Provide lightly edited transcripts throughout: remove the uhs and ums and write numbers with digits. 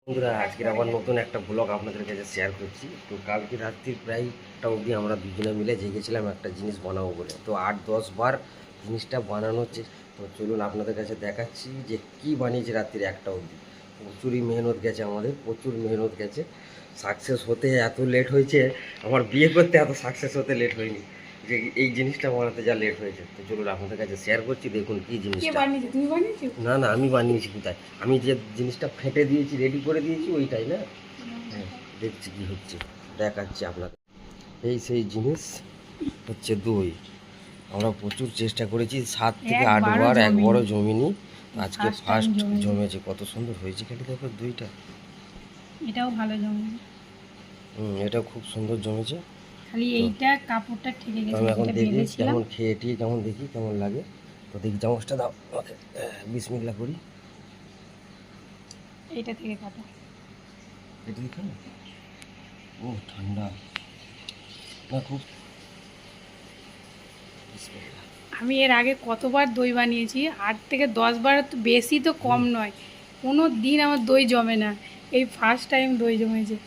বন্ধুরা, আজকের আবার নতুন একটা ব্লগ আপনাদের কাছে শেয়ার করছি। তো কালকে রাত্রি প্রায়টা অবধি আমরা দুজনে মিলে জেগেছিলাম একটা জিনিস বানাবো বলে। তো 8-10 বার জিনিসটা বানানো হচ্ছে। তো চলুন আপনাদের কাছে দেখাচ্ছি যে কি বানিয়েছি রাত্রির একটা অবধি। প্রচুরই মেহনত গেছে, আমাদের প্রচুর মেহনত গেছে। সাকসেস হতে এত লেট হয়েছে, আমার বিয়ে করতে এত সাকসেস হতে লেট হয়নি, যে এই জিনিসটা বানাতে যা লেট হয়েছে। তো চলুন আপনাদের কাছে শেয়ার করছি, দেখুন কি জিনিসটা। তুমি বানিয়েছো? না না, আমি বানিয়েছি কোথায়? আমি যে জিনিসটা ফেটে দিয়েছি, রেডি করে দিয়েছি, ওইটাই না। হ্যাঁ, দেখছি কি হচ্ছে, দেখাচ্ছি আপনাকে। এই সেই জিনিস হচ্ছে দই। আমরা প্রচুর চেষ্টা করেছি, 7 থেকে 8 বার, একবারও জমিনি। আজকে ফার্স্ট জমেছে। কত সুন্দর হয়েছে, খালি দেখো দইটা। এটাও ভালো জমে। এটা খুব সুন্দর জমেছে। খালি এইটা কাপড়টা ঠেকে গেছে। আমি এখন যেটা দেখি বেঁধেছিলাম কেমন খেয়ে টিয়ে কেমন দেখি কেমন লাগে। তো দেখি চামচটা দাও আমাকে, বিসমিল্লাহ করি। এইটা থেকে কাটো। এটা দেখো, ও ঠান্ডা না খুব। বিসমিল্লাহ। আমি এর আগে কতবার দই বানিয়েছি, 8 থেকে 10 বার, তো বেশি তো কম নয়। কোনো দিন আমার দই জমে না, এই ফার্স্ট টাইম দই জমেছে।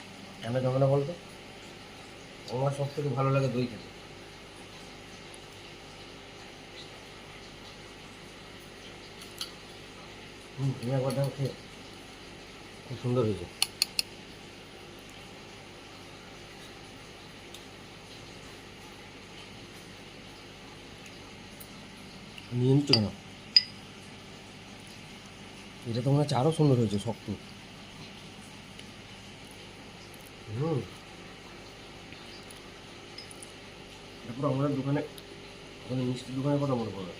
কেন জমে না বলতো? আমার সব থেকে ভালো লাগে দই খেতে। তুমি একবার দাও খেয়ে, খুব সুন্দর হয়েছে। নিয়ে নিচ্ছ কেন? এটা তো মনে হচ্ছে আরও সুন্দর হয়েছে, শক্ত। তারপর আমাদের দোকানে, ওখানে মিষ্টির দোকানের কথা মনে পড়ে।